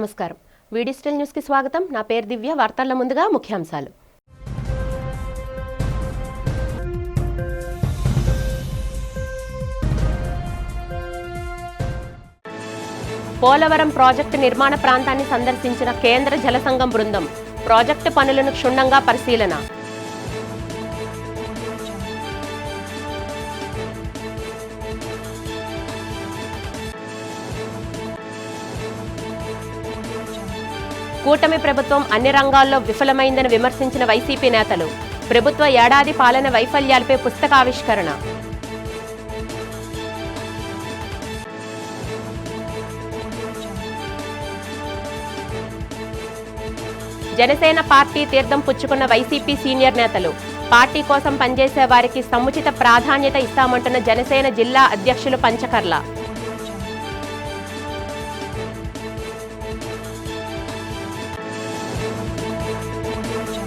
నమస్కారం. వీడిజిటల్ న్యూస్ కి స్వాగతం. నా పేరు దివ్య. వార్తల ముందుగా ముఖ్యాంశాలు. పోలవరం ప్రాజెక్టు నిర్మాణ ప్రాంతాన్ని సందర్శించిన కేంద్ర జలసంఘం బృందం ప్రాజెక్టు పనులను క్షుణ్ణంగా పరిశీలన. కూటమి ప్రభుత్వం అన్ని రంగాల్లో విఫలమైందని విమర్శించిన వైసీపీ నేతలు ప్రభుత్వ ఏడాది పాలన వైఫల్యాలపై పుస్తకావిష్కరణ. జనసేన పార్టీ తీర్థం పుచ్చుకున్న వైసీపీ సీనియర్ నేతలు పార్టీ కోసం పనిచేసే వారికి సముచిత ప్రాధాన్యత ఇస్తామంటున్న జనసేన జిల్లా అధ్యక్షులు పంచకర్ల.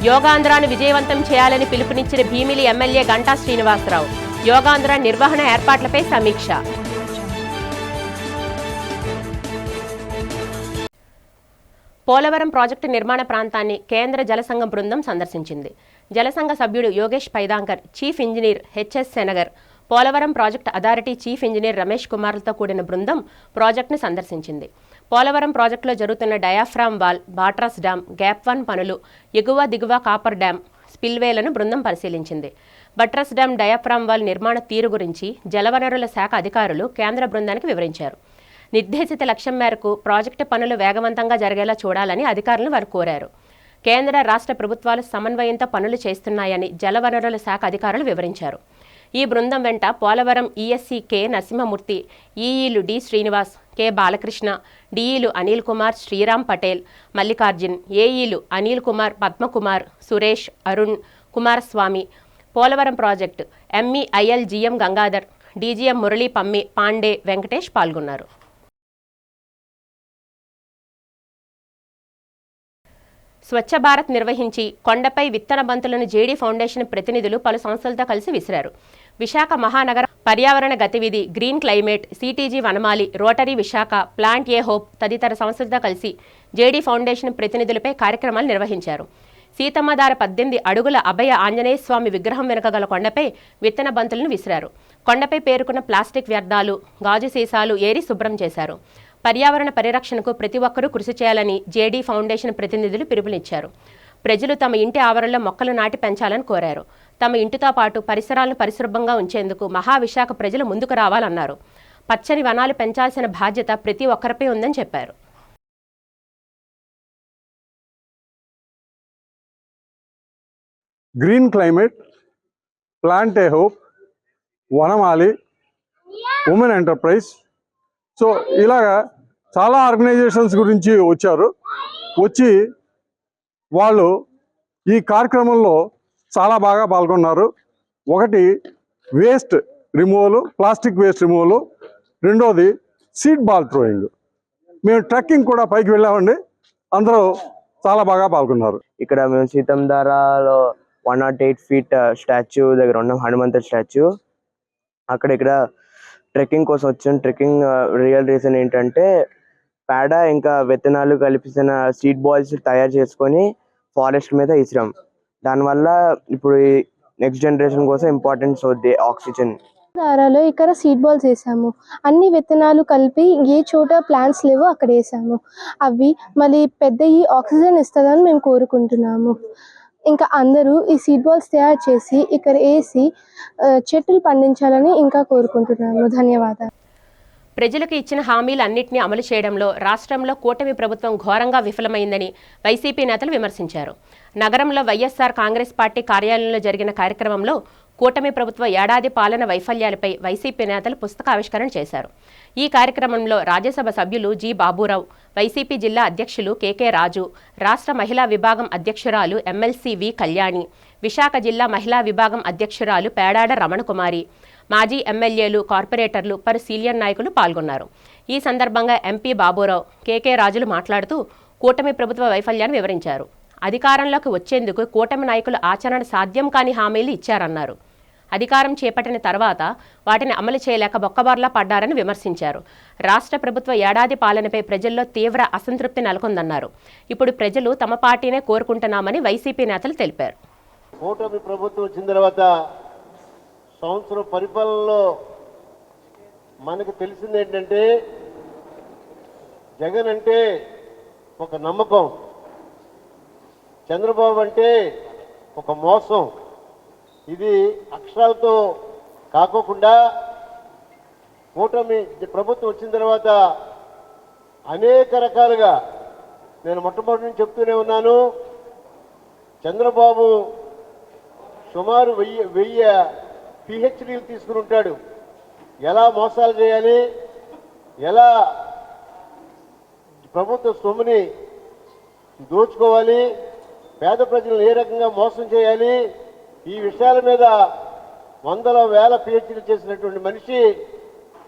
యోగాంధ్రాను విజయవంతం చేయాలని పిలుపునిచ్చిన భీమిలి ఎమ్మెల్యే గంటా శ్రీనివాసరావు యోగాంధ్ర నిర్వహణ ఏర్పాట్లపై సమీక్ష. పోలవరం ప్రాజెక్టు నిర్మాణ ప్రాంతాన్ని కేంద్ర జలసంఘం బృందం సందర్శించింది. జలసంఘ సభ్యుడు Yogesh Paidankar, chief engineer HS Senagar, Polavaram project authority chief engineer Ramesh కుమార్లతో కూడిన బృందం ప్రాజెక్టును సందర్శించింది. పోలవరం ప్రాజెక్టులో జరుగుతున్న diaphragm wall, buttress dam, gap 1 పనులు, ఎగువ దిగువ కాపర్ డ్యాం, స్పిల్వేలను బృందం పరిశీలించింది. బట్రస్ డ్యాం, డయాఫ్రామ్ వాల్ నిర్మాణ తీరు గురించి జలవనరుల శాఖ అధికారులు కేంద్ర బృందానికి వివరించారు. నిర్దేశిత లక్ష్యం మేరకు ప్రాజెక్టు పనులు వేగవంతంగా జరిగేలా చూడాలని అధికారులను వారు కోరారు. కేంద్ర రాష్ట్ర ప్రభుత్వాలు సమన్వయంతో పనులు చేస్తున్నాయని జలవనరుల శాఖ అధికారులు వివరించారు. ఈ బృందం వెంట పోలవరం ఈఎస్సీ కె నరసింహమూర్తి, ఈఈలు డి శ్రీనివాస్, కె బాలకృష్ణ, డిఈలు అనిల్ కుమార్, శ్రీరామ్ పటేల్, మల్లికార్జున్, ఏఈలు Anil Kumar, Padmakumar, Suresh, Arun, Kumaraswamy, Polavaram project MEIL GM Gangadhar, DGM Murali Pammi, Pandey, Venkatesh పాల్గొన్నారు. స్వచ్ఛ భారత్ నిర్వహించి కొండపై విత్తన బంతులను జేడీ ఫౌండేషన్ ప్రతినిధులు పలు సంస్థలతో కలిసి విసిరారు. విశాఖ మహానగర పర్యావరణ గతివిధి, green climate, CTG Vanamali, rotary Visakha, plant a hope తదితర సంస్థలతో కలిసి జేడీ ఫౌండేషన్ ప్రతినిధులపై కార్యక్రమాలు నిర్వహించారు. సీతమ్మధార 18 అడుగుల అభయ ఆంజనేయ స్వామి విగ్రహం వెనుక గల కొండపై విత్తన బంతులను విసిరారు. కొండపై పేరుకున్న ప్లాస్టిక్ వ్యర్థాలు, గాజు సీసాలు ఏరి శుభ్రం చేశారు. పర్యావరణ పరిరక్షణకు ప్రతి ఒక్కరూ కృషి చేయాలని జేడీ ఫౌండేషన్ ప్రతినిధులు పిలుపునిచ్చారు. ప్రజలు తమ ఇంటి ఆవరణలో మొక్కలు నాటి పెంచాలని కోరారు. తమ ఇంటితో పాటు పరిసరాలను పరిశుభ్రంగా ఉంచేందుకు మహావిశాఖ ప్రజలు ముందుకు రావాలన్నారు. పచ్చని వనాలు పెంచాల్సిన బాధ్యత ప్రతి ఒక్కరిపై ఉందని చెప్పారు. Green climate, plant a hope, Vanamali, women enterprise, so ఇలాగా చాలా ఆర్గనైజేషన్స్ గురించి వచ్చి వాళ్ళు ఈ కార్యక్రమంలో చాలా బాగా పాల్గొన్నారు. ఒకటి waste removal, plastic waste removal, రెండోది సీడ్ బాల్ థ్రోయింగ్. మేము ట్రెక్కింగ్ కూడా పైకి వెళ్ళామండి. అందరూ చాలా బాగా పాల్గొన్నారు. ఇక్కడ మేము సీతంధారలో 108 feet స్టాచ్యూ దగ్గర ఉన్నాం, హనుమంతుడి స్టాచ్యూ. ఇక్కడ ట్రెక్కింగ్ కోసం వచ్చాం. ట్రెక్కింగ్ రియల్ రీజన్ ఏంటంటే పేడ ఇంకా విత్తనాలు కలిపిన సీడ్ బాల్స్ తయారు చేసుకొని ఫారెస్ట్ మీద ఇసిరాం. దానివల్ల ఇప్పుడు నెక్స్ట్ జనరేషన్ కోసం ఇంపార్టెన్స్ అవుద్ది ఆక్సిజన్. దారాలో ఇక్కడ సీడ్ బాల్స్ వేసాము. అన్ని విత్తనాలు కలిపి ఏ చోట ప్లాంట్స్ లేవో అక్కడ వేసాము. అవి మళ్ళీ పెద్ద ఆక్సిజన్ ఇస్తుందని మేము కోరుకుంటున్నాము. ఇంకా అందరూ ఈ సీడ్ బాల్స్ తయారు చేసి ఇక్కడ వేసి చెట్లు పండించాలని ఇంకా కోరుకుంటున్నాము. ధన్యవాదాలు. ప్రజలకు ఇచ్చిన హామీలన్నింటినీ అమలు చేయడంలో రాష్ట్రంలో కూటమి ప్రభుత్వం ఘోరంగా విఫలమైందని వైసీపీ నేతలు విమర్శించారు. నగరంలో వైఎస్ఆర్ కాంగ్రెస్ పార్టీ కార్యాలయంలో జరిగిన కార్యక్రమంలో కూటమి ప్రభుత్వ ఏడాది పాలన వైఫల్యాలపై వైసీపీ నేతలు పుస్తకావిష్కరణ చేశారు. ఈ కార్యక్రమంలో రాజ్యసభ సభ్యులు జి బాబురావు, వైసీపీ జిల్లా అధ్యక్షులు కెకే రాజు, రాష్ట్ర మహిళా విభాగం అధ్యక్షురాలు ఎమ్మెల్సీ వి కళ్యాణి, విశాఖ జిల్లా మహిళా విభాగం అధ్యక్షురాలు పేడాడ రమణకుమారి, మాజీ ఎమ్మెల్యేలు, కార్పొరేటర్లు, పలు సీనియర్ నాయకులు పాల్గొన్నారు. ఈ సందర్భంగా ఎంపీ బాబురావు, కెకే రాజులు మాట్లాడుతూ కూటమి ప్రభుత్వ వైఫల్యాన్ని వివరించారు. అధికారంలోకి వచ్చేందుకు కూటమి నాయకులు ఆచరణ సాధ్యం కాని హామీలు ఇచ్చారన్నారు. అధికారం చేపట్టిన తర్వాత వాటిని అమలు చేయలేక బొక్కబార్లా పడ్డారని విమర్శించారు. రాష్ట్ర ప్రభుత్వ ఏడాది పాలనపై ప్రజల్లో తీవ్ర అసంతృప్తి నెలకొందన్నారు. ఇప్పుడు ప్రజలు తమ పార్టీనే కోరుకుంటున్నామని వైసీపీ నేతలు తెలిపారు. కూటమి ప్రభుత్వం వచ్చిన తర్వాత సంవత్సరం పరిపాలనలో మనకు తెలిసింది ఏంటంటే జగన్ అంటే ఒక నమ్మకం, చంద్రబాబు అంటే ఒక మోసం. ఇది అక్షరాలతో కాకోకుండా కూటమి ప్రభుత్వం వచ్చిన తర్వాత అనేక రకాలుగా నేను మొట్టమొదటి నుంచి చెప్తూనే ఉన్నాను. చంద్రబాబు సుమారు 1000 పిహెచ్డీలు తీసుకుని ఉంటాడు. ఎలా మోసాలు చేయాలి, ఎలా ప్రభుత్వ సొమ్ముని దోచుకోవాలి, పేద ప్రజలను ఏ రకంగా మోసం చేయాలి, ఈ విషయాల మీద వందల వేల పిహెచ్డీలు చేసినటువంటి మనిషి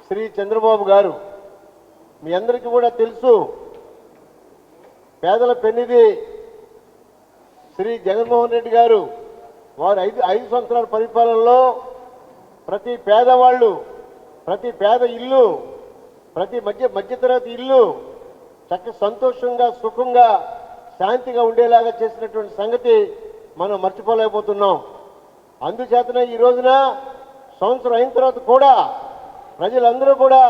శ్రీ చంద్రబాబు గారు. మీ అందరికీ కూడా తెలుసు, పేదల పెన్నిధి శ్రీ జగన్మోహన్ రెడ్డి గారు వారు 5 సంవత్సరాల పరిపాలనలో ప్రతి పేదవాళ్ళు, ప్రతి పేద ఇల్లు, ప్రతి మధ్యతరగతి ఇల్లు సంతోషంగా, సుఖంగా, శాంతిగా ఉండేలాగా చేసినటువంటి సంగతి మనం మర్చిపోలేకపోతున్నాం. అందుచేతనే ఈ రోజున సంవత్సరం అయిన తర్వాత కూడా ప్రజలందరూ కూడా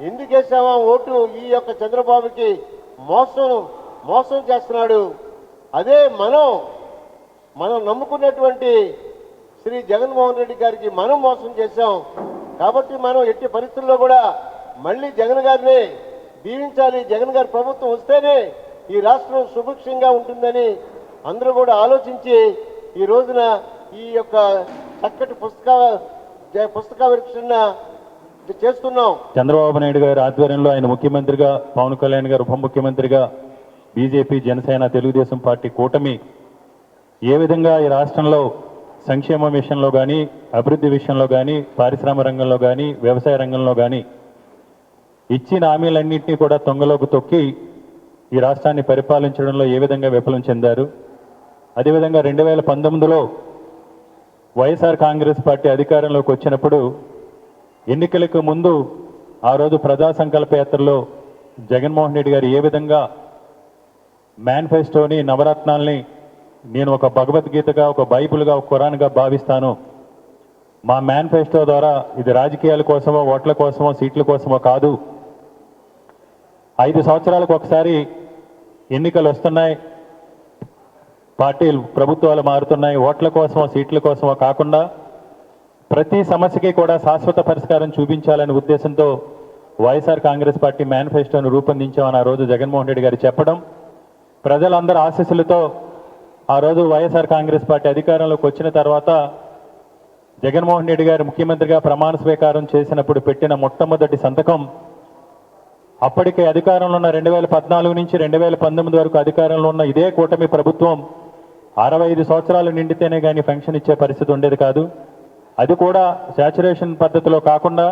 ఎందుకు వేసామా ఓటు, ఈ యొక్క చంద్రబాబుకి మోసం చేస్తున్నాడు, అదే మనం నమ్ముకున్నటువంటి శ్రీ జగన్మోహన్ రెడ్డి గారికి మనం మోసం చేశాం. కాబట్టి మనం ఎట్టి పరిస్థితుల్లో కూడా మళ్ళీ జగన్ గారిని దీవించాలి. జగన్ గారి ప్రభుత్వం వస్తేనే ఈ రాష్ట్రం సుభిక్షంగా ఉంటుందని అందరూ కూడా ఆలోచించి ఈ రోజున ఈ యొక్క చక్కటి పుస్తకావిష్కరణ చేస్తున్నాం. చంద్రబాబు నాయుడు గారి ఆధ్వర్యంలో ఆయన ముఖ్యమంత్రిగా, పవన్ కళ్యాణ్ గారు ఉప ముఖ్యమంత్రిగా, బీజేపీ, జనసేన, తెలుగుదేశం పార్టీ కూటమి ఏ విధంగా ఈ రాష్ట్రంలో సంక్షేమ విషయంలో కానీ, అభివృద్ధి విషయంలో కానీ, పారిశ్రామిక రంగంలో కానీ, వ్యవసాయ రంగంలో కానీ ఇచ్చిన హామీలన్నింటినీ కూడా తొంగలోకి తొక్కి ఈ రాష్ట్రాన్ని పరిపాలించడంలో ఏ విధంగా విఫలం చెందారు. అదేవిధంగా 2019లో వైఎస్ఆర్ కాంగ్రెస్ పార్టీ అధికారంలోకి వచ్చినప్పుడు ఎన్నికలకు ముందు ఆ రోజు ప్రజా సంకల్ప యాత్రలో జగన్మోహన్ రెడ్డి గారు ఏ విధంగా మేనిఫెస్టోని, నవరత్నాల్ని నేను ఒక భగవద్గీతగా, ఒక బైబిల్గా, ఒక ఖురాన్గా భావిస్తాను, మా మేనిఫెస్టో ద్వారా ఇది రాజకీయాల కోసమో, ఓట్ల కోసమో, సీట్ల కోసమో కాదు, 5 సంవత్సరాలకు ఒకసారి ఎన్నికలు వస్తున్నాయి, పార్టీలు, ప్రభుత్వాలు మారుతున్నాయి, ఓట్ల కోసమో సీట్ల కోసమో కాకుండా ప్రతి సమస్యకి కూడా శాశ్వత పరిష్కారం చూపించాలనే ఉద్దేశంతో వైఎస్ఆర్ కాంగ్రెస్ పార్టీ మేనిఫెస్టోను రూపొందించామని ఆ రోజు జగన్మోహన్ రెడ్డి గారు చెప్పడం, ప్రజలందరి ఆశీస్సులతో ఆ రోజు వైఎస్ఆర్ కాంగ్రెస్ పార్టీ అధికారంలోకి వచ్చిన తర్వాత జగన్మోహన్ రెడ్డి గారు ముఖ్యమంత్రిగా ప్రమాణ స్వీకారం చేసినప్పుడు పెట్టిన మొట్టమొదటి సంతకం, అప్పటికే అధికారంలో ఉన్న 2014 నుంచి 2019 వరకు అధికారంలో ఉన్న ఇదే కూటమి ప్రభుత్వం 65 సంవత్సరాలు నిండితేనే కానీ పెన్షన్ ఇచ్చే పరిస్థితి ఉండేది కాదు. అది కూడా శాచురేషన్ పద్ధతిలో కాకుండా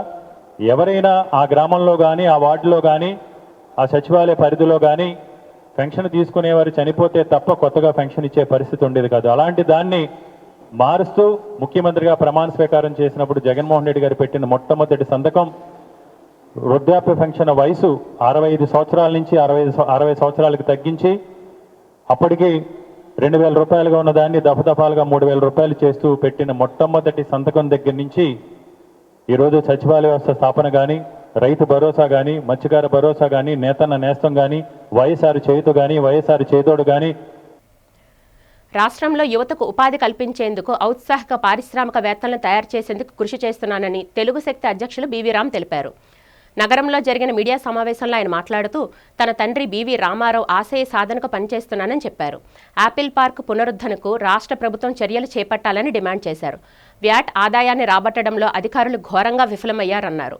ఎవరైనా ఆ గ్రామంలో కానీ, ఆ వార్డులో కానీ, ఆ సచివాలయ పరిధిలో కానీ పెన్షన్ తీసుకునేవారు చనిపోతే తప్ప కొత్తగా పెన్షన్ ఇచ్చే పరిస్థితి ఉండేది కాదు. అలాంటి దాన్ని మారుస్తూ ముఖ్యమంత్రిగా ప్రమాణ స్వీకారం చేసినప్పుడు జగన్మోహన్ రెడ్డి గారు పెట్టిన మొట్టమొదటి సంతకం వృద్ధాప్య పెన్షన్ వయసు 65 సంవత్సరాల నుంచి 60 సంవత్సరాలకు తగ్గించి అప్పటికి 2000 రూపాయలుగా ఉన్న దాన్ని దఫదఫాలుగా 3000 రూపాయలు చేస్తూ పెట్టిన మొట్టమొదటి సంతకం దగ్గర నుంచి ఈరోజు సచివాలయ వ్యవస్థ స్థాపన కానీ, రైతు భరోసా కానీ, మత్స్యకార భరోసా కానీ, నేతన్న నేస్తం కానీ, వైఎస్ఆర్ చేయుత కానీ, వైఎస్ఆర్ చేదోడు కానీ. రాష్ట్రంలో యువతకు ఉపాధి కల్పించేందుకు ఔత్సాహిక పారిశ్రామికవేత్తలను తయారు చేసేందుకు కృషి చేస్తున్నానని తెలుగు శక్తి అధ్యక్షులు బీవీ రామ్ తెలిపారు. నగరంలో జరిగిన మీడియా సమావేశంలో ఆయన మాట్లాడుతూ తన తండ్రి బీవీ రామారావు ఆశయ సాధనకు పనిచేస్తున్నానని చెప్పారు. యాపిల్ పార్క్ పునరుద్ధరణకు రాష్ట్ర ప్రభుత్వం చర్యలు చేపట్టాలని డిమాండ్ చేశారు. వ్యాట్ ఆదాయాన్ని రాబట్టడంలో అధికారులు ఘోరంగా విఫలమయ్యారన్నారు.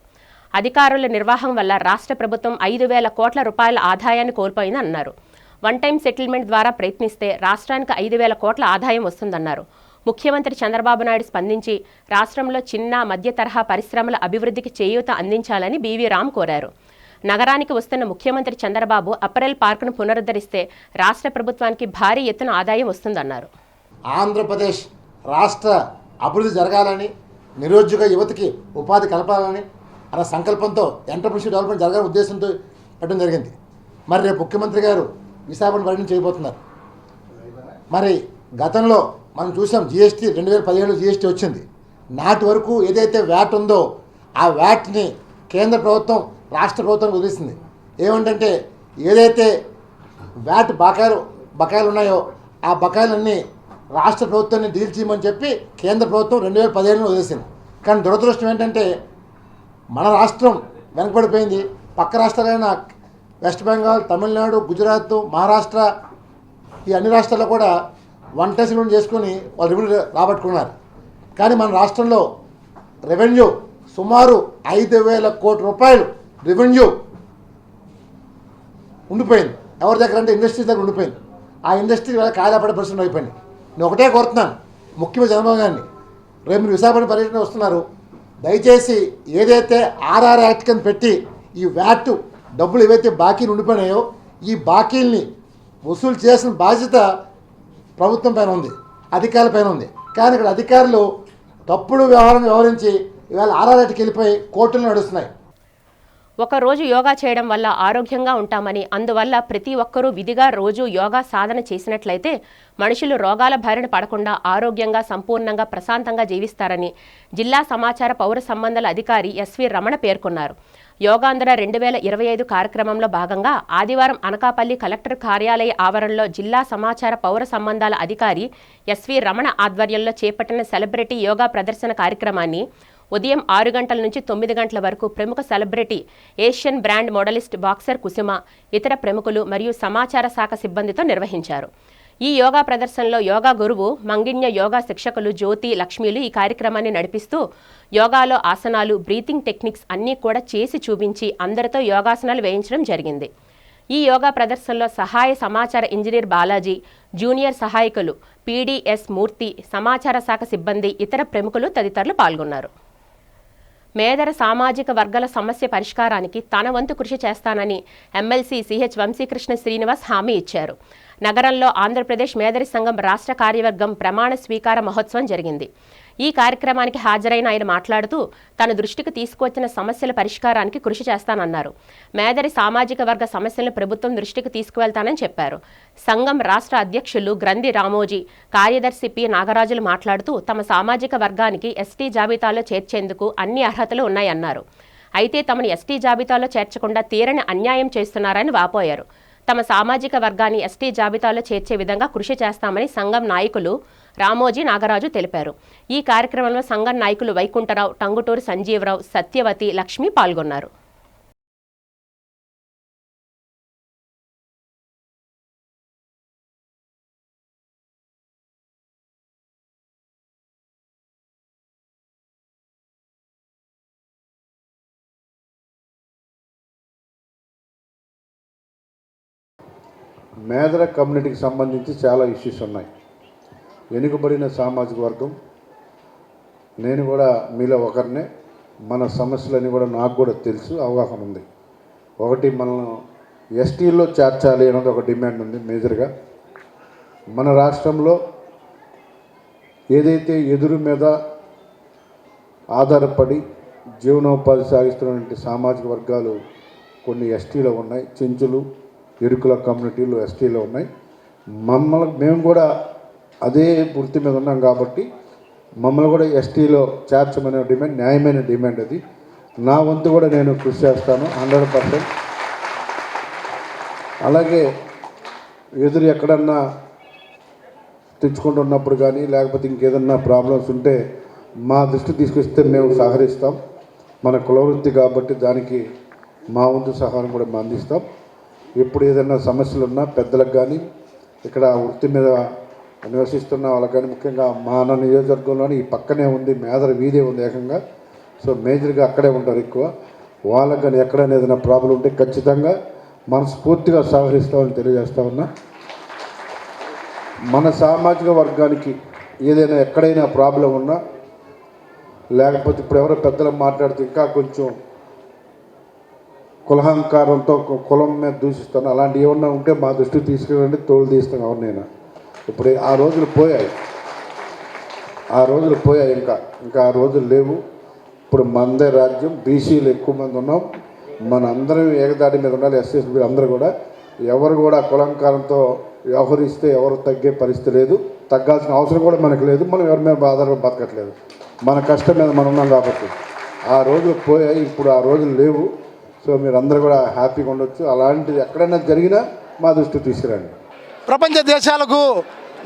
అధికారుల నిర్వాహం వల్ల రాష్ట్ర ప్రభుత్వం 5,000 కోట్ల రూపాయల ఆదాయాన్ని కోల్పోయిందన్నారు. వన్ టైం సెటిల్మెంట్ ద్వారా ప్రయత్నిస్తే రాష్ట్రానికి 5,000 కోట్ల ఆదాయం వస్తుందన్నారు. ముఖ్యమంత్రి చంద్రబాబు నాయుడు స్పందించి రాష్ట్రంలో చిన్న మధ్య తరహా పరిశ్రమల అభివృద్ధికి చేయూత అందించాలని బీవీ రామ్ కోరారు. నగరానికి వస్తున్న ముఖ్యమంత్రి చంద్రబాబు అపరెల్ పార్కును పునరుద్ధరిస్తే రాష్ట్ర ప్రభుత్వానికి భారీ ఎత్తున ఆదాయం వస్తుందన్నారు. ఆంధ్రప్రదేశ్ రాష్ట్ర అభివృద్ధి జరగాలని నిరుద్యోగ యువతకి ఉపాధి కలపాలని అనే సంకల్పంతో ఎంటర్ప్రెన్యూర్షిప్ డెవలప్మెంట్ జరగాలని ఉద్దేశంతో పెట్టడం జరిగింది. మరి రేపు ముఖ్యమంత్రి గారు విశాఖపట్నం పర్యటన చేయబోతున్నారు. మరి గతంలో మనం చూసాం జిఎస్టీ 2017 జిఎస్టీ వచ్చింది. నాటి వరకు ఏదైతే వ్యాట్ ఉందో ఆ వ్యాట్ని కేంద్ర ప్రభుత్వం రాష్ట్ర ప్రభుత్వానికి వదిలేసింది. ఏమంటే ఏదైతే వ్యాట్ బకాయిలు ఉన్నాయో ఆ బకాయిలన్నీ రాష్ట్ర ప్రభుత్వాన్ని డీల్ చేయమని చెప్పి కేంద్ర ప్రభుత్వం 2017లో వదిలేసింది. కానీ దురదృష్టం ఏంటంటే మన రాష్ట్రం వెనకబడిపోయింది. పక్క రాష్ట్రాలైన వెస్ట్ బెంగాల్, తమిళనాడు, గుజరాత్, మహారాష్ట్ర ఈ అన్ని రాష్ట్రాల్లో కూడా వన్ టెస్ట్ చేసుకొని వాళ్ళు రెవెన్యూ రాబట్టుకున్నారు. కానీ మన రాష్ట్రంలో రెవెన్యూ సుమారు 5,000 కోట్ల రూపాయలు రెవెన్యూ ఉండిపోయింది. ఎవరి దగ్గర అంటే ఇండస్ట్రీస్ దగ్గర ఉండిపోయింది. ఆ ఇండస్ట్రీ వల్ల కాయలాపడే పరిస్థితి అయిపోయింది. నేను ఒకటే కోరుతున్నాను ముఖ్యమంత్రి చంద్రబాబు గారిని, రేపు మీరు విశాఖపట్నం పర్యటన వస్తున్నారు, దయచేసి ఏదైతే ఆర్ఆర్ యాక్ట్ కింద పెట్టి ఈ వ్యాట్ డబ్బులు ఏవైతే బాకీలు ఉండిపోయినాయో ఈ బాకీల్ని వసూలు చేసిన బాధ్యత ప్రభుత్వం పైన ఉంది, అధికారుల పైన ఉంది. కానీ ఇక్కడ అధికారులు తప్పుడు వ్యవహరించి ఇవాళ ఆర్ఆర్ యాక్ట్కి వెళ్ళిపోయి కోర్టులు నడుస్తున్నాయి. ఒకరోజు యోగా చేయడం వల్ల ఆరోగ్యంగా ఉంటామని, అందువల్ల ప్రతి ఒక్కరూ విధిగా రోజు యోగా సాధన చేసినట్లయితే మనుషులు రోగాల బారిన పడకుండా ఆరోగ్యంగా, సంపూర్ణంగా, ప్రశాంతంగా జీవిస్తారని జిల్లా సమాచార పౌర సంబంధాల అధికారి ఎస్వి రమణ పేర్కొన్నారు. యోగాంధ్ర 2025 కార్యక్రమంలో భాగంగా ఆదివారం అనకాపల్లి కలెక్టర్ కార్యాలయ ఆవరణలో జిల్లా సమాచార పౌర సంబంధాల అధికారి ఎస్వి రమణ ఆధ్వర్యంలో చేపట్టిన సెలబ్రిటీ యోగా ప్రదర్శన కార్యక్రమాన్ని ఉదయం 6 గంటల నుంచి 9 గంటల వరకు ప్రముఖ సెలబ్రిటీ, ఏషియన్ బ్రాండ్ మోడలిస్ట్ బాక్సర్ కుసుమ, ఇతర ప్రముఖులు మరియు సమాచార శాఖ సిబ్బందితో నిర్వహించారు. ఈ యోగా ప్రదర్శనలో యోగా గురువు, మంగిణ్య యోగా శిక్షకులు జ్యోతి, లక్ష్మీలు ఈ కార్యక్రమాన్ని నడిపిస్తూ యోగాలో ఆసనాలు, బ్రీతింగ్ టెక్నిక్స్ అన్నీ కూడా చేసి చూపించి అందరితో యోగాసనాలు వేయించడం జరిగింది. ఈ యోగా ప్రదర్శనలో సహాయ సమాచార ఇంజనీర్ బాలాజీ, జూనియర్ సహాయకులు పీడీఎస్ మూర్తి, సమాచార శాఖ సిబ్బంది, ఇతర ప్రముఖులు తదితరులు పాల్గొన్నారు. మేదర సామాజిక వర్గాల సమస్య పరిష్కారానికి తన వంతు కృషి చేస్తానని ఎమ్మెల్సీ సిహెచ్ వంశీకృష్ణ శ్రీనివాస్ హామీ ఇచ్చారు. నగరంలో ఆంధ్రప్రదేశ్ మేదరి సంఘం రాష్ట్ర కార్యవర్గం ప్రమాణ స్వీకార మహోత్సవం జరిగింది. ఈ కార్యక్రమానికి హాజరైన ఆయన మాట్లాడుతూ తన దృష్టికి తీసుకువచ్చిన సమస్యల పరిష్కారానికి కృషి చేస్తానన్నారు. మేదరి సామాజిక వర్గ సమస్యలను ప్రభుత్వం దృష్టికి తీసుకువెళ్తానని చెప్పారు. సంఘం రాష్ట్ర అధ్యక్షులు గ్రంథి రామోజీ, కార్యదర్శి పి నాగరాజులు మాట్లాడుతూ తమ సామాజిక వర్గానికి ఎస్టీ జాబితాలో చేర్చేందుకు అన్ని అర్హతలు ఉన్నాయన్నారు. అయితే తమను ఎస్టీ జాబితాలో చేర్చకుండా తీరని అన్యాయం చేస్తున్నారని వాపోయారు. తమ సామాజిక వర్గాన్ని ఎస్టీ జాబితాలో చేర్చే విధంగా కృషి చేస్తామని సంఘం నాయకులు రామోజీ, నాగరాజు తెలిపారు. ఈ కార్యక్రమంలో సంఘం నాయకులు వైకుంఠరావు, టంగుటూరు సంజీవరావు, సత్యవతి, లక్ష్మి పాల్గొన్నారు. మేదర కమ్యూనిటీకి సంబంధించి చాలా ఇష్యూస్ ఉన్నాయి. వెనుకబడిన సామాజిక వర్గం, నేను కూడా మీలో ఒకరినే. మన సమస్యలని కూడా నాకు కూడా తెలుసు, అవగాహన ఉంది. ఒకటి, మనం ఎస్టీల్లో చేర్చాలి అన్నది ఒక డిమాండ్ ఉంది మేజర్గా. మన రాష్ట్రంలో ఏదైతే ఎదురు మీద ఆధారపడి జీవనోపాధి సాగిస్తున్నటువంటి సామాజిక వర్గాలు కొన్ని ఎస్టీలో ఉన్నాయి. చెంచులు, ఎరుకుల కమ్యూనిటీలు ఎస్టీలో ఉన్నాయి. మేము కూడా అదే వృత్తి మీద ఉన్నాం కాబట్టి మమ్మల్ని కూడా ఎస్టీలో చేర్చమనే డిమాండ్ న్యాయమైన డిమాండ్. అది నా వంతు కూడా నేను కృషి చేస్తాను 100%. అలాగే ఎదురు ఎక్కడన్నా తెచ్చుకుంటున్నప్పుడు కానీ లేకపోతే ఇంకేదన్నా ప్రాబ్లమ్స్ ఉంటే మా దృష్టి తీసుకొస్తే మేము సహకరిస్తాం. మన కులవృత్తి కాబట్టి దానికి మా వంతు సహాయం కూడా మేము అందిస్తాం. ఎప్పుడు ఏదైనా సమస్యలు ఉన్నా పెద్దలకు కానీ ఇక్కడ వృత్తి మీద నివసిస్తున్న వాళ్ళకి కానీ, ముఖ్యంగా మా అన్న నియోజకవర్గంలోని ఈ పక్కనే ఉంది, మేదర వీధి ఉంది ఏకంగా. సో మేజర్గా అక్కడే ఉంటారు ఎక్కువ. వాళ్ళకి కానీ ఎక్కడైనా ఏదైనా ప్రాబ్లం ఉంటే ఖచ్చితంగా మనస్ఫూర్తిగా సహకరిస్తామని తెలియజేస్తా ఉన్నా. మన సామాజిక వర్గానికి ఏదైనా ఎక్కడైనా ప్రాబ్లం ఉన్నా, లేకపోతే ఇప్పుడు ఎవరో పెద్దలు మాట్లాడుతూ ఇంకా కొంచెం కులహంకారంతో కులం మీద దూషిస్తాను, అలాంటి ఏమన్నా ఉంటే మా దృష్టికి తీసుకెళ్ళండి, తోలు తీస్తాను ఎవరినైనా. ఇప్పుడు ఆ రోజులు పోయాయి. ఆ ఆ రోజులు పోయాయి, ఇంకా ఆ రోజులు లేవు. ఇప్పుడు మందే రాజ్యం, బీసీలు ఎక్కువ మంది ఉన్నాం, మన అందరం ఏకదాటి మీద ఉండాలి. ఎస్ఎస్బీ అందరూ కూడా, ఎవరు కూడా కులంకారంతో వ్యవహరిస్తే ఎవరు తగ్గే పరిస్థితి లేదు, తగ్గాల్సిన అవసరం కూడా మనకు లేదు. మనం ఎవరి మీద ఆధారపడి బతకట్లేదు, మన కష్టం మీద మనం ఉన్నాం కాబట్టి. ఆ రోజులు పోయాయి, ఇప్పుడు ఆ రోజులు లేవు. సో మీరు అందరూ కూడా హ్యాపీగా ఉండొచ్చు. అలాంటిది ఎక్కడైనా జరిగినా మా దృష్టికి తీసుకురండి. ప్రపంచ దేశాలకు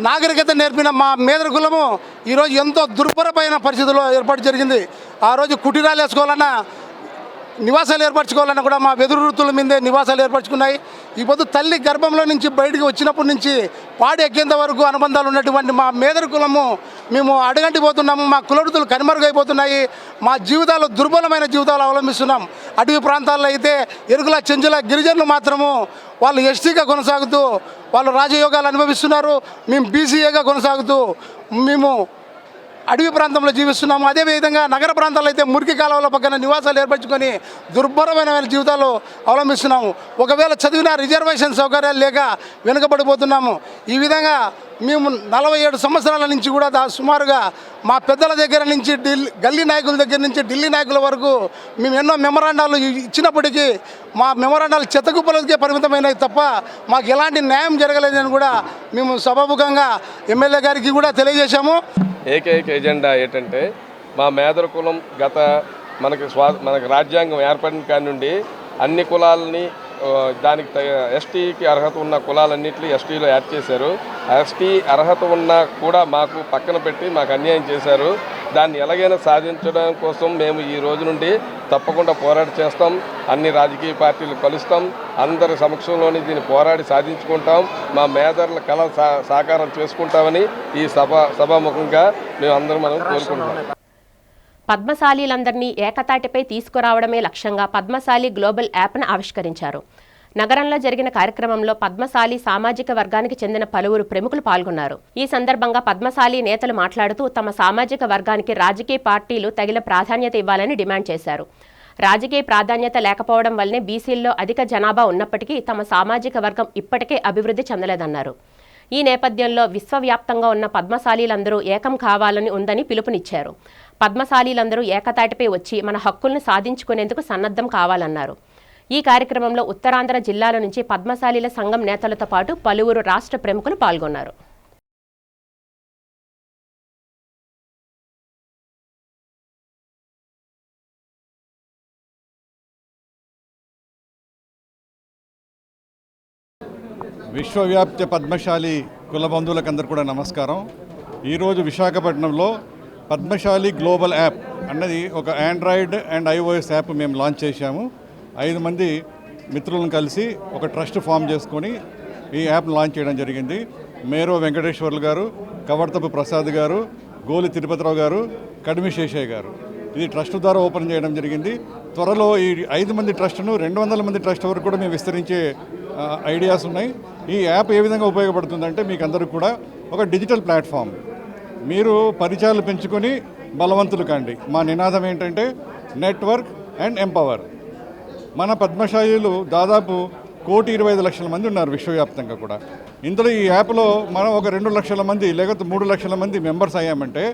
నాగరికత నేర్పిన మా మేదర కులము ఈరోజు ఎంతో దుర్భరమైన పరిస్థితుల్లో ఏర్పాటు జరిగింది. ఆ రోజు కుటీరాలు వేసుకోవాలన్నా, నివాసాలు ఏర్పరచుకోవాలన్నా కూడా మా వెదురు వృత్తుల మీదే నివాసాలు ఏర్పరచుకున్నాయి. ఈ పొద్దు తల్లి గర్భంలో నుంచి బయటికి వచ్చినప్పటి నుంచి పాడి ఎక్కేంత వరకు అనుబంధాలు ఉన్నటువంటి మా మేదర కులము మేము అడగంటిపోతున్నాము. మా కులవృత్తులు కనుమరుగైపోతున్నాయి. మా జీవితాలు దుర్బలమైన జీవితాలు అవలంబిస్తున్నాం. అటవీ ప్రాంతాల్లో అయితే ఎరుకుల చెంచుల గిరిజనులు మాత్రము వాళ్ళు ఎస్టీగా కొనసాగుతూ వాళ్ళు రాజయోగాలు అనుభవిస్తున్నారు. మేము బీసీఏగా కొనసాగుతూ మేము అడవి ప్రాంతంలో జీవిస్తున్నాము. అదేవిధంగా నగర ప్రాంతాల్లో అయితే మురికి కాలువల పక్కన నివాసాలు ఏర్పరచుకొని దుర్భరమైన జీవితాలు అవలంబిస్తున్నాము. ఒకవేళ చదివిన రిజర్వేషన్ సౌకర్యాలు లేక వెనుకబడిపోతున్నాము. ఈ విధంగా మేము 47 సంవత్సరాల నుంచి కూడా సుమారుగా మా పెద్దల దగ్గర నుంచి గల్లీ నాయకుల దగ్గర నుంచి ఢిల్లీ నాయకుల వరకు మేము ఎన్నో మెమరాండాలు ఇచ్చినప్పటికీ మా మెమరాండాలు చెత్తకుప్పలకే పరిమితమైనవి తప్ప మాకు ఎలాంటి న్యాయం జరగలేదని కూడా మేము సభాముఖంగా ఎమ్మెల్యే గారికి కూడా తెలియజేశాము. ఏకైక ఎజెండా ఏంటంటే మా మేదర కులం మనకి రాజ్యాంగం ఏర్పడిన కాడి నుండి అన్ని కులాలని దానికి ఎస్టీకి అర్హత ఉన్న కులాలన్నింటినీ ఎస్టీలో యాడ్ చేశారు. ఎస్టీ అర్హత ఉన్నా కూడా మాకు పక్కన పెట్టి మాకు అన్యాయం చేశారు. దాన్ని ఎలాగైనా సాధించడం కోసం మేము ఈ రోజు నుండి తప్పకుండా పోరాట చేస్తాం. అన్ని రాజకీయ పార్టీలు కలుస్తాం. అందరి సమక్షంలోని దీన్ని పోరాడి సాధించుకుంటాం. మా మేదర్ల కళ సాకారం చేసుకుంటామని ఈ సభాముఖంగా మేము అందరం కోరుకుంటాం. పద్మశాలీలందరినీ ఏకతాటిపై తీసుకురావడమే లక్ష్యంగా పద్మశాలి గ్లోబల్ యాప్ను ఆవిష్కరించారు. నగరంలో జరిగిన కార్యక్రమంలో పద్మశాలి సామాజిక వర్గానికి చెందిన పలువురు ప్రముఖులు పాల్గొన్నారు. ఈ సందర్భంగా పద్మశాలి నేతలు మాట్లాడుతూ తమ సామాజిక వర్గానికి రాజకీయ పార్టీలు తగిన ప్రాధాన్యత ఇవ్వాలని డిమాండ్ చేశారు. రాజకీయ ప్రాధాన్యత లేకపోవడం వల్లనే బీసీల్లో అధిక జనాభా ఉన్నప్పటికీ తమ సామాజిక వర్గం ఇప్పటికే అభివృద్ధి చెందలేదన్నారు. ఈ నేపథ్యంలో విశ్వవ్యాప్తంగా ఉన్న పద్మశాలీలందరూ ఏకం కావాలని ఉందని పిలుపునిచ్చారు. పద్మశాలీలందరూ ఏకతాటిపై వచ్చి మన హక్కుల్ని సాధించుకునేందుకు సన్నద్ధం కావాలన్నారు. ఈ కార్యక్రమంలో ఉత్తరాంధ్ర జిల్లాల నుంచి పద్మశాలీల సంఘం నేతలతో పాటు పలువురు రాష్ట్ర ప్రముఖులు పాల్గొన్నారు. విశ్వవ్యాప్త పద్మశాలి కుల బంధువులకందరూ కూడా నమస్కారం. ఈరోజు విశాఖపట్నంలో పద్మశాలి గ్లోబల్ యాప్ అన్నది ఒక ఆండ్రాయిడ్ అండ్ ఐఓఎస్ యాప్ మేము లాంచ్ చేశాము. 5 మంది మిత్రులను కలిసి ఒక ట్రస్ట్ ఫామ్ చేసుకొని ఈ యాప్ను లాంచ్ చేయడం జరిగింది. మేరో వెంకటేశ్వర్లు గారు, కవర్తపు ప్రసాద్ గారు, గోలి తిరుపతిరావు గారు, కడిమి శేషయ్య గారు ఇది ట్రస్ట్ ద్వారా ఓపెన్ చేయడం జరిగింది. త్వరలో ఈ 5 మంది ట్రస్ట్ను 200 మంది ట్రస్ట్ వరకు కూడా మేము విస్తరించే ఐడియాస్ ఉన్నాయి. ఈ యాప్ ఏ విధంగా ఉపయోగపడుతుందంటే మీకు అందరికీ కూడా ఒక డిజిటల్ ప్లాట్ఫామ్. మీరు పరిచయాలు పెంచుకొని బలవంతులు కండి. మా నినాదం ఏంటంటే నెట్వర్క్ అండ్ ఎంపవర్. మన పద్మశాలీలు దాదాపు 1,25,00,000 మంది ఉన్నారు విశ్వవ్యాప్తంగా కూడా. ఇందులో ఈ యాప్లో మనం ఒక 2 లక్షల మంది లేకపోతే 3 లక్షల మంది మెంబర్స్ అయ్యామంటే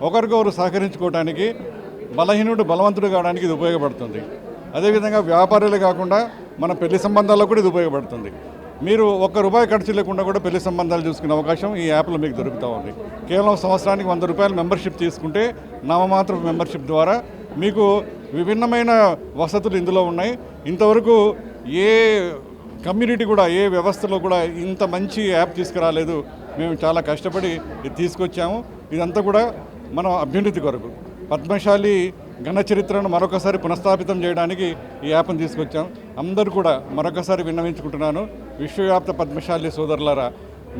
ఒకరికొకరు సహకరించుకోవడానికి, బలహీనుడు బలవంతుడు కావడానికి ఇది ఉపయోగపడుతుంది. అదేవిధంగా వ్యాపారులే కాకుండా మన పెళ్లి సంబంధాలకు కూడా ఇది ఉపయోగపడుతుంది. మీరు ₹1 ఖర్చు లేకుండా కూడా పెళ్లి సంబంధాలు చూసుకునే అవకాశం ఈ యాప్లో మీకు దొరుకుతూ ఉంది. కేవలం సంవత్సరానికి ₹100 మెంబర్షిప్ తీసుకుంటే నామమాత్ర మెంబర్షిప్ ద్వారా మీకు విభిన్నమైన వసతులు ఇందులో ఉన్నాయి. ఇంతవరకు ఏ కమ్యూనిటీ కూడా ఏ వ్యవస్థలో కూడా ఇంత మంచి యాప్ తీసుకురాలేదు. మేము చాలా కష్టపడి ఇది తీసుకొచ్చాము. ఇదంతా కూడా మన అభ్యున్నతి కొరకు పద్మశాలి ఘన చరిత్రను మరొకసారి పునఃస్థాపితం చేయడానికి ఈ యాప్ను తీసుకొచ్చాం. అందరూ కూడా మరొకసారి విన్నవించుకుంటున్నాను. విశ్వవ్యాప్త పద్మశాలి సోదరులారా,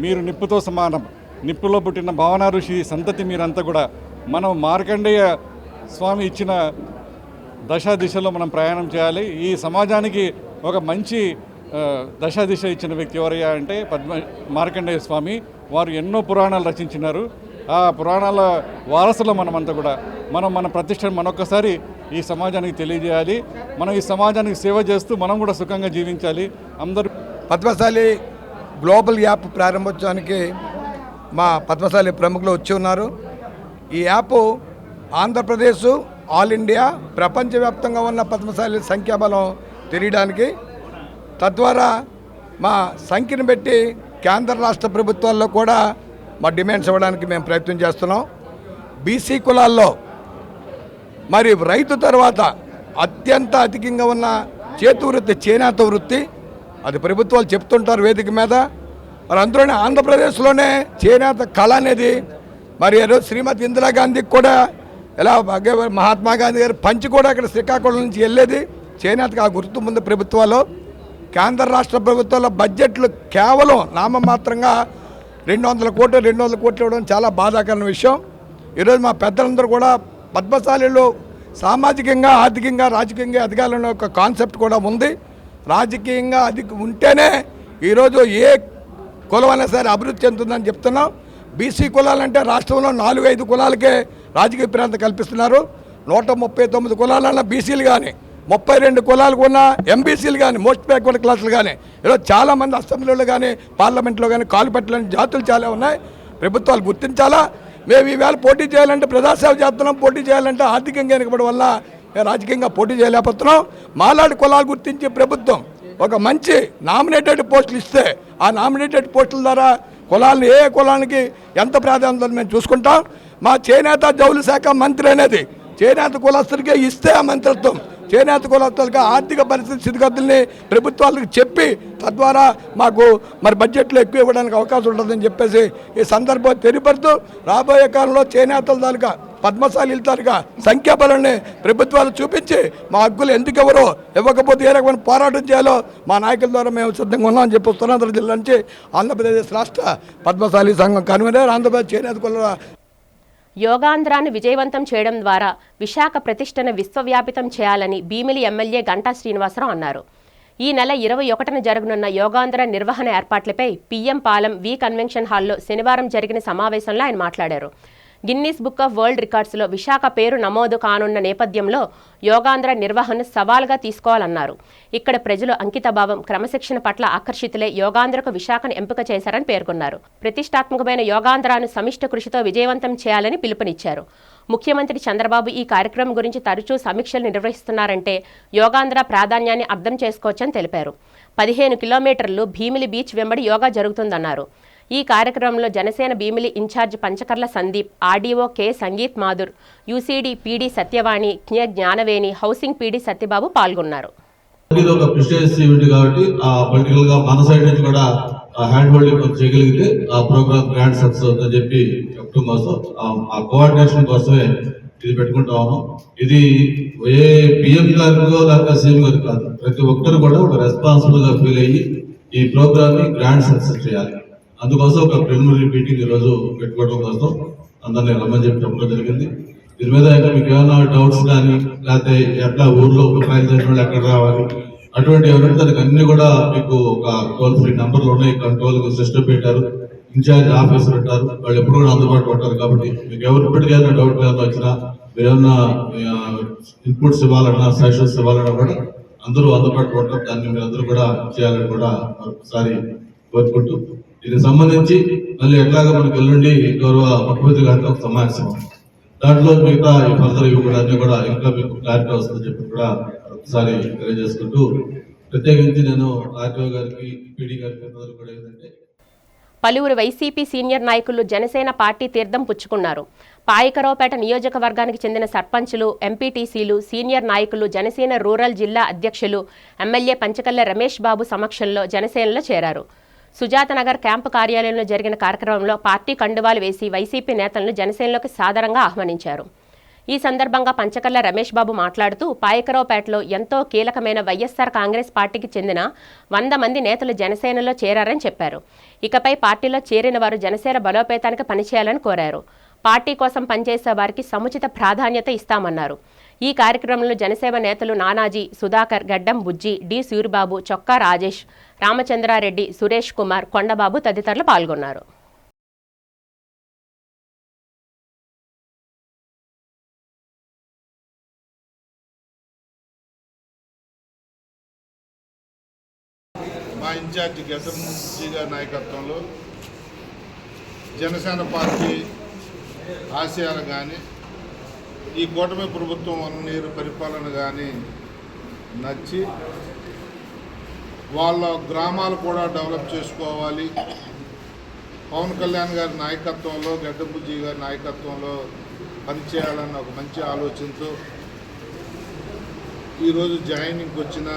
మీరు నిప్పుతో సమానం. నిప్పులో పుట్టిన భావన ఋషి సంతతి మీరంతా కూడా మనం మార్కండేయ స్వామి ఇచ్చిన దశ మనం ప్రయాణం చేయాలి. ఈ సమాజానికి ఒక మంచి దశ ఇచ్చిన వ్యక్తి ఎవరయ్యా అంటే మార్కండేయ స్వామి. వారు ఎన్నో పురాణాలు రచించినారు. ఆ పురాణాల వారసులో మనమంతా కూడా మన ప్రతిష్టను మనొక్కసారి ఈ సమాజానికి తెలియజేయాలి. మనం ఈ సమాజానికి సేవ చేస్తూ మనం కూడా సుఖంగా జీవించాలి. అందరూ పద్మశాలి గ్లోబల్ యాప్ ప్రారంభోత్సవానికి మా పద్మశాలి ప్రముఖులు వచ్చి ఉన్నారు. ఈ యాప్ ఆంధ్రప్రదేశ్, ఆల్ ఇండియా, ప్రపంచవ్యాప్తంగా ఉన్న పద్మశాలి సంఖ్యాబలం తెలియడానికి, తద్వారా మా సంఖ్యను బట్టి కేంద్ర రాష్ట్ర ప్రభుత్వాల్లో కూడా మా డిమాండ్స్ ఇవ్వడానికి మేము ప్రయత్నం చేస్తున్నాం. బీసీ కులాల్లో మరి రైతు తర్వాత అత్యంత అధికంగా ఉన్న చేతి వృత్తి చేనేత వృత్తి. అది ప్రభుత్వాలు చెప్తుంటారు వేదిక మీద. మరి అందులోనే ఆంధ్రప్రదేశ్లోనే చేనేత కళ అనేది మరి శ్రీమతి ఇందిరాగాంధీకి కూడా ఎలా మహాత్మా గాంధీ గారి పంచి కూడా అక్కడ శ్రీకాకుళం నుంచి వెళ్ళేది చేనేతకు. ఆ గుర్తు ముందు ప్రభుత్వాలు, కేంద్ర రాష్ట్ర ప్రభుత్వాల బడ్జెట్లు కేవలం నామమాత్రంగా 200 కోట్లు ఇవ్వడం చాలా బాధాకరమైన విషయం. ఈరోజు మా పెద్దలందరూ కూడా పద్మశాలిలో సామాజికంగా, ఆర్థికంగా, రాజకీయంగా ఎదగాలనే ఒక కాన్సెప్ట్ కూడా ఉంది. రాజకీయంగా ఉంటేనే ఈరోజు ఏ కులమైనా సరే అభివృద్ధి చెందుతుందని చెప్తున్నాం. బీసీ కులాలంటే రాష్ట్రంలో 4-5 కులాలకే రాజకీయ ప్రాంతం కల్పిస్తున్నారు. 139 కులాలన్న బీసీలు కానీ, 32 కులాలకు ఉన్న ఎంబీసీలు కానీ, మోస్ట్ బ్యాక్వర్డ్ క్లాసులు కానీ, ఈరోజు చాలామంది అసెంబ్లీలో కానీ పార్లమెంట్లో కానీ కాలు పెట్టలేని జాతులు చాలా ఉన్నాయి. ప్రభుత్వాలు గుర్తించాలా. మేము ఈవేళ పోటీ చేయాలంటే ప్రజాసేవ చేస్తున్నాం, పోటీ చేయాలంటే ఆర్థికంగా వెనుకబడి వల్ల మేము రాజకీయంగా పోటీ చేయలేకపోతున్నాం. మాలాడి కులాలు గుర్తించి ప్రభుత్వం ఒక మంచి నామినేటెడ్ పోస్టులు ఇస్తే ఆ నామినేటెడ్ పోస్టుల ద్వారా కులాలను ఏ కులానికి ఎంత ప్రాధాన్యత మేము చూసుకుంటాం. మా చేనేత జౌళి శాఖ మంత్రి అనేది చేనేత కులస్తులకే ఇస్తే ఆ మంత్రిత్వం చేనేత కులస్తులకి ఆర్థిక పరిస్థితి స్థితిగతుల్ని ప్రభుత్వాలకు చెప్పి తద్వారా మాకు మరి బడ్జెట్లో ఎక్కువ ఇవ్వడానికి అవకాశం ఉంటుందని చెప్పేసి ఈ సందర్భం తెలియపడుతూ రాబోయే కాలంలో చేనేతల తాలూకా పద్మశాలీల తాలూకా సంఖ్యాబలాన్ని ప్రభుత్వాలు చూపించి మా హక్కులు ఎందుకు ఎవరో ఇవ్వకపోతే ఏ రకమైన పోరాటం చేయాలో మా నాయకుల ద్వారా మేము సిద్ధంగా ఉన్నామని చెప్పి ఉత్తరాంధ్ర జిల్లా నుంచి ఆంధ్రప్రదేశ్ రాష్ట్ర పద్మశాలి సంఘం కన్వీనర్, ఆంధ్రప్రదేశ్ చేనేత కుల యోగాంధ్రాన్ని విజయవంతం చేయడం ద్వారా విశాఖ ప్రతిష్టను విశ్వవ్యాపితం చేయాలని భీమిలి ఎమ్మెల్యే గంటా శ్రీనివాసరావు అన్నారు. ఈ నెల 21న జరగనున్న యోగాంధ్ర నిర్వహణ ఏర్పాట్లపై పిఎం పాలెం వి కన్వెన్షన్ హాల్లో శనివారం జరిగిన సమావేశంలో ఆయన మాట్లాడారు. గిన్నీస్ బుక్ ఆఫ్ వరల్డ్ రికార్డ్స్లో విశాఖ పేరు నమోదు కానున్న నేపథ్యంలో యోగాంధ్ర నిర్వహణను సవాల్గా తీసుకోవాలన్నారు. ఇక్కడ ప్రజలు అంకితభావం, క్రమశిక్షణ పట్ల ఆకర్షితులై యోగాంధ్రకు విశాఖను ఎంపిక చేశారని పేర్కొన్నారు. ప్రతిష్టాత్మకమైన యోగాంధ్రాను సమిష్టి కృషితో విజయవంతం చేయాలని పిలుపునిచ్చారు. ముఖ్యమంత్రి చంద్రబాబు ఈ కార్యక్రమం గురించి తరచూ సమీక్షలు నిర్వహిస్తున్నారంటే యోగాంధ్ర ప్రాధాన్యాన్ని అర్థం చేసుకోవచ్చని తెలిపారు. 15 కిలోమీటర్లు భీమిలి బీచ్ వెంబడి యోగా జరుగుతుందన్నారు. ఈ కార్యక్రమంలో Janasena Bhimili in charge Panchakarla Sandeep, RDO K Sangeet Madhur, UCD PD Satyavani, Gnanaveni, housing PD Satyababu పాల్గొన్నారు. ఒక ప్రెస్టీజియస్ ఈవెంట్ కాబట్టి పొలిటికల్ గా మన సైడ్ నుంచి కూడా హ్యాండ్ హోల్డింగ్ చేయగలిగితే ఆ ప్రోగ్రామ్ గ్రాండ్ సక్సెస్ అవుతుందని చెప్పి చెప్పడం కోసం ఆ కోఆర్డినేషన్ కోసమే ఇది పెట్టుకుంటాము. ఇది ఏ పిఎం గారికో లేకపోతే సీఎం గారికి కాదు, ప్రతి ఒక్కరు కూడా ఒక రెస్పాన్సిబుల్ గా ఫీల్ అయ్యి ఈ ప్రోగ్రామ్ ని గ్రాండ్ సక్సెస్ చేయాలి. అందుకోసం ఒక ప్రిలిమినరీ మీటింగ్ ఈరోజు పెట్టుకోవడం కోసం అందరినీ రమ్మని చెప్పి చెప్పడం జరిగింది. దీని మీద ఇంకా మీకు ఏమైనా డౌట్స్ కానీ లేకపోతే ఎట్లా ఊర్లో ఫైల్ చేసిన వాళ్ళు ఎక్కడ రావాలి అటువంటి ఎవరంటే దానికి అన్ని కూడా మీకు ఒక టోల్ ఫ్రీ నంబర్లు ఉన్నాయి. కంట్రోల్ సిస్టమ్ పెట్టారు, ఇన్ఛార్జ్ ఆఫీసర్ ఉంటారు, వాళ్ళు ఎప్పుడు కూడా అందుబాటులో ఉంటారు. కాబట్టి మీకు ఎవరిప్పటికైనా డౌట్ ఏమైనా వచ్చినా మీరు ఏమన్నా ఇన్పుట్స్ ఇవ్వాలన్నా సజెషన్స్ ఇవ్వాలన్నా కూడా అందరూ అందుబాటులో ఉంటారు. దాన్ని మీరు అందరూ కూడా చేయాలని కూడా ఒకసారి కోరుకుంటూ దీనికి సంబంధించి మళ్ళీ ఎట్లాగా మనకు ఎల్లుండి గౌరవ ముఖ్యమంత్రి గారితో ఒక సమావేశం, దాంట్లో మిగతా ఈ ఫర్దర్ ఇవి కూడా అన్ని కూడా ఇంకా మీకు క్లారిటీ వస్తుందని చెప్పి కూడా ఒకసారి తెలియజేసుకుంటూ ప్రత్యేకించి నేను ఆర్టీఓ గారికి, పీడీ గారికి కూడా ఏంటంటే పలువురు వైసీపీ సీనియర్ నాయకులు జనసేన పార్టీ తీర్థం పుచ్చుకున్నారు. పాయకరావుపేట నియోజకవర్గానికి చెందిన సర్పంచులు, ఎంపీటీసీలు, సీనియర్ నాయకులు జనసేన రూరల్ జిల్లా అధ్యక్షులు ఎమ్మెల్యే పంచకల్ల రమేష్ బాబు సమక్షంలో జనసేనలో చేరారు. సుజాతనగర్ క్యాంపు కార్యాలయంలో జరిగిన కార్యక్రమంలో పార్టీ కండువాలు వేసి వైసీపీ నేతలను జనసేనలోకి సాదరంగా ఆహ్వానించారు. ఈ సందర్భంగా పంచకల్ల రమేష్ బాబు మాట్లాడుతూ పాయకరావుపేటలో ఎంతో కీలకమైన వైఎస్ఆర్ కాంగ్రెస్ పార్టీకి చెందిన 100 మంది నేతలు జనసేనలో చేరారని చెప్పారు. ఇకపై పార్టీలో చేరిన వారు జనసేన బలోపేతానికి పనిచేయాలని కోరారు. పార్టీ కోసం పనిచేసే వారికి సముచిత ప్రాధాన్యత ఇస్తామన్నారు. ఈ కార్యక్రమంలో జనసేన నేతలు నానాజీ, సుధాకర్, గడ్డం బుజ్జి, డి సూరిబాబు, చొక్కా రాజేష్, రామచంద్రారెడ్డి, సురేష్ కుమార్, కొండబాబు తదితరులు పాల్గొన్నారు. మా ఇన్ఛార్జి గడ్డం బుజ్జి గారి నాయకత్వంలో జనసేన పార్టీ ఆశయాలు కానీ ఈ కూటమి ప్రభుత్వం అన్నీరు పరిపాలన కానీ నచ్చి వాళ్ళ గ్రామాలు కూడా డెవలప్ చేసుకోవాలి, పవన్ కళ్యాణ్ గారి నాయకత్వంలో, గడ్డబుజ్జి గారి నాయకత్వంలో పనిచేయాలన్న ఒక మంచి ఆలోచనతో ఈరోజు జాయినింగ్కి వచ్చిన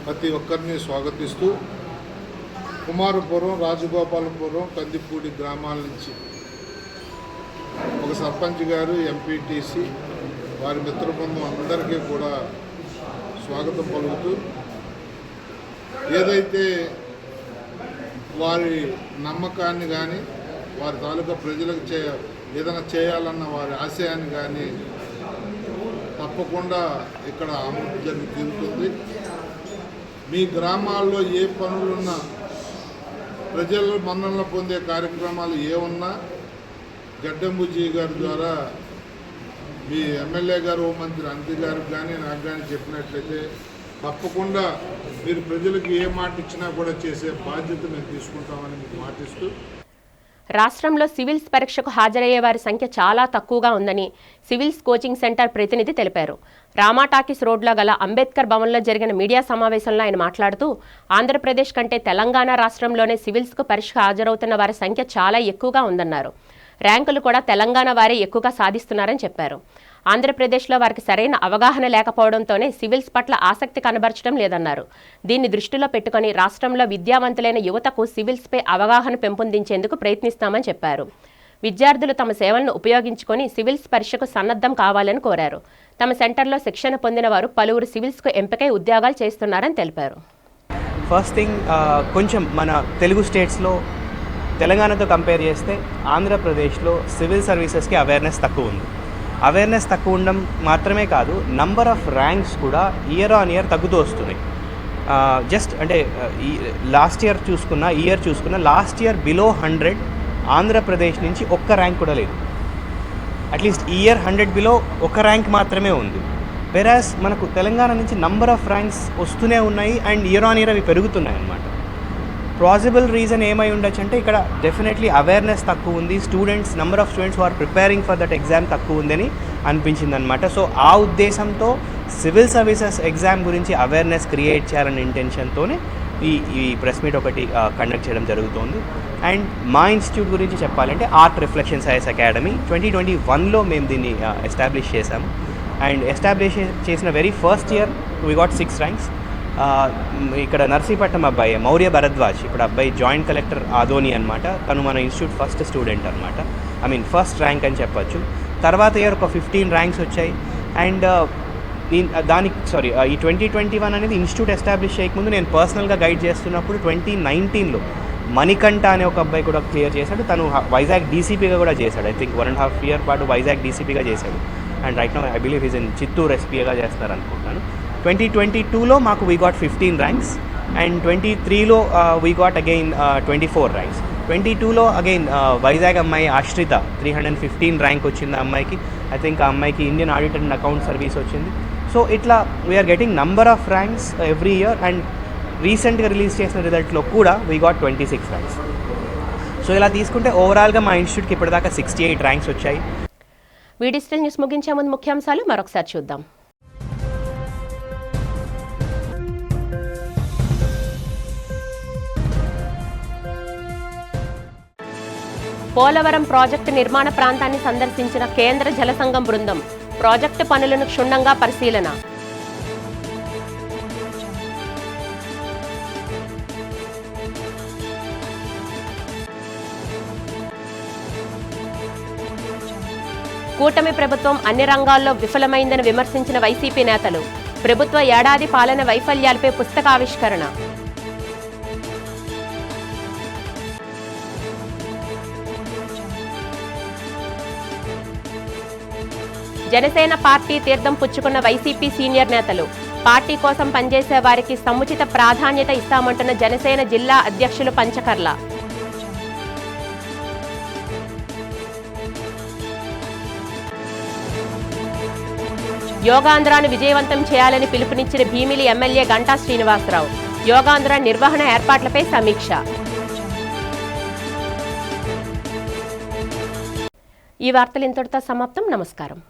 ప్రతి ఒక్కరిని స్వాగతిస్తూ కుమారపురం, రాజగోపాలపురం, కందిపూడి గ్రామాల నుంచి ఒక సర్పంచ్ గారు, ఎంపీటీసీ, వారి మిత్ర బృందం అందరికీ కూడా స్వాగతం పలుకుతూ ఏదైతే వారి నమ్మకాన్ని కానీ వారి తాలూకా ప్రజలకు ఏదైనా చేయాలన్న వారి ఆశయాన్ని కానీ తప్పకుండా ఇక్కడ అమలు జరిగి తీరుతుంది. మీ గ్రామాల్లో ఏ పనులున్నా, ప్రజలు మన్ననలు పొందే కార్యక్రమాలు ఏమున్నా గడ్డంబుజ్జి గారి ద్వారా మీ ఎమ్మెల్యే గారు, హోంమంత్రి అనిత గారికి కానీ నాకు కానీ చెప్పినట్లయితే తప్పకుండా మీరు ప్రజలకు ఏ మాట ఇచ్చినా కూడా చేసే బాధ్యత మేము తీసుకుంటామని మీకు మాటిస్తూ, రాష్ట్రంలో సివిల్స్ పరీక్షకు హాజరయ్యే వారి సంఖ్య చాలా తక్కువగా ఉందని సివిల్స్ కోచింగ్ సెంటర్ ప్రతినిధి తెలిపారు. రామాటాకీస్ రోడ్లో గల అంబేద్కర్ భవన్లో జరిగిన మీడియా సమావేశంలో ఆయన మాట్లాడుతూ ఆంధ్రప్రదేశ్ కంటే తెలంగాణ రాష్ట్రంలోనే సివిల్స్కు పరీక్షకు హాజరవుతున్న వారి సంఖ్య చాలా ఎక్కువగా ఉందన్నారు. ర్యాంకులు కూడా తెలంగాణ వారే ఎక్కువగా సాధిస్తున్నారని చెప్పారు. ఆంధ్రప్రదేశ్లో వారికి సరైన అవగాహన లేకపోవడంతోనే సివిల్స్ పట్ల ఆసక్తి కనబరచడం లేదన్నారు. దీన్ని దృష్టిలో పెట్టుకుని రాష్ట్రంలో విద్యావంతులైన యువతకు సివిల్స్పై అవగాహన పెంపొందించేందుకు ప్రయత్నిస్తామని చెప్పారు. విద్యార్థులు తమ సేవలను ఉపయోగించుకొని సివిల్స్ పరీక్షకు సన్నద్ధం కావాలని కోరారు. తమ సెంటర్లో శిక్షణ పొందిన వారు పలువురు సివిల్స్కు ఎంపికై ఉద్యోగాలు చేస్తున్నారని తెలిపారు. ఫస్ట్ థింగ్, కొంచెం మన తెలుగు స్టేట్స్లో తెలంగాణతో కంపేర్ చేస్తే ఆంధ్రప్రదేశ్లో సివిల్ సర్వీసెస్కి అవేర్నెస్ తక్కువ ఉంది. అవేర్నెస్ తక్కువ ఉండడం మాత్రమే కాదు, నంబర్ ఆఫ్ ర్యాంక్స్ కూడా ఇయర్ ఆన్ ఇయర్ తగ్గుతూ వస్తున్నాయి. జస్ట్ అంటే లాస్ట్ ఇయర్ చూసుకున్న లాస్ట్ ఇయర్ బిలో 100 ఆంధ్రప్రదేశ్ నుంచి ఒక్క ర్యాంక్ కూడా లేదు. అట్లీస్ట్ ఈ ఇయర్ 100 బిలో ఒక ర్యాంక్ మాత్రమే ఉంది. వెరాస్ మనకు తెలంగాణ నుంచి నంబర్ ఆఫ్ ర్యాంక్స్ వస్తూనే ఉన్నాయి అండ్ ఇయర్ ఆన్ ఇయర్ అవి పెరుగుతున్నాయి అన్నమాట. ప్లాజిబుల్ రీజన్ ఏమై ఉండొచ్చు అంటే ఇక్కడ డెఫినెట్లీ అవేర్నెస్ తక్కువ ఉంది, students number of students are preparing for that exam తక్కువ ఉందని అనిపించింది అనమాట. సో ఆ ఉద్దేశంతో సివిల్ సర్వీసెస్ ఎగ్జామ్ గురించి అవేర్నెస్ క్రియేట్ చేయాలనే ఇంటెన్షన్తోనే ఈ ప్రెస్ మీట్ ఒకటి కండక్ట్ చేయడం జరుగుతోంది. అండ్ మా ఇన్స్టిట్యూట్ గురించి చెప్పాలంటే ఆర్ట్ రిఫ్లెక్షన్స్ ఐఎస్ అకాడమీ 2021లో మేము దీన్ని ఎస్టాబ్లిష్ చేశాము. అండ్ ఎస్టాబ్లిష్ చేసిన very first year we got 6 ranks. ఇక్కడ నర్సీపట్నం అబ్బాయి మౌర్య భరద్వాజ్, ఇప్పుడు అబ్బాయి జాయింట్ కలెక్టర్ ఆదోని అనమాట, తను మన ఇన్స్టిట్యూట్ ఫస్ట్ స్టూడెంట్ అనమాట, ఫస్ట్ ర్యాంక్ అని చెప్పొచ్చు. తర్వాత ఇయర్ ఒక 15 ర్యాంక్స్ వచ్చాయి. అండ్ ఈ 2021 అనేది ఇన్స్టిట్యూట్ ఎస్టాబ్లిష్ చేయకముందు నేను పర్సనల్గా గైడ్ చేస్తున్నప్పుడు 2019లో మణికంఠ అనే ఒక అబ్బాయి కూడా క్లియర్ చేశాడు. తను వైజాగ్ డీసీపీగా కూడా చేశాడు. ఐ థింక్ 1.5 year పాటు వైజాగ్ డీసీపీగా చేశాడు. And right now I believe is in Chittoor ఎస్పీగా చేస్తున్నారు అనుకుంటాను. 2022లో మాకు వీ గాట్ 15 ర్యాంక్స్ అండ్ 23లో వీ గాట్ అగైన్ 24 ర్యాంక్స్. 22లో అగైన్ వైజాగ్ అమ్మాయి ఆశ్రిత 315 ర్యాంక్ వచ్చింది ఆ అమ్మాయికి. ఐ థింక్ ఆ అమ్మాయికి Indian audit and account service వచ్చింది. సో ఇట్లా we are getting number of ranks every year. And రీసెంట్గా రిలీజ్ చేసిన రిజల్ట్లో కూడా వీ గాట్ 26 ర్యాంక్స్. సో ఇలా తీసుకుంటే ఓవరాల్గా మా ఇన్స్టిట్యూట్కి ఇప్పటిదాకా 68 ర్యాంక్స్ వచ్చాయి. డిజిటల్ న్యూస్ ముగించే ముందు ముఖ్యాంశాలు మరొకసారి చూద్దాం. పోలవరం ప్రాజెక్టు నిర్మాణ ప్రాంతాన్ని సందర్శించిన కేంద్ర జలసంఘం బృందం ప్రాజెక్టు పనులను క్షుణ్ణంగా పరిశీలన. కూటమి ప్రభుత్వం అన్ని రంగాల్లో విఫలమైందని విమర్శించిన వైసీపీ నేతలు ప్రభుత్వ ఏడాది పాలన వైఫల్యాలపై పుస్తకావిష్కరణ. జనసేన పార్టీ తీర్థం పుచ్చుకున్న వైసీపీ సీనియర్ నేతలు పార్టీ కోసం పనిచేసే వారికి సముచిత ప్రాధాన్యత ఇస్తామంటున్న జనసేన జిల్లా అధ్యక్షులు పంచకర్ల. యోగాంధ్రాను విజయవంతం చేయాలని పిలుపునిచ్చిన భీమిలి ఎమ్మెల్యే గంటా శ్రీనివాసరావు యోగాంధ్ర నిర్వహణ ఏర్పాట్లపై సమీక్ష. ఈ వార్తలు ఇంతటితో సమాప్తం. నమస్కారం.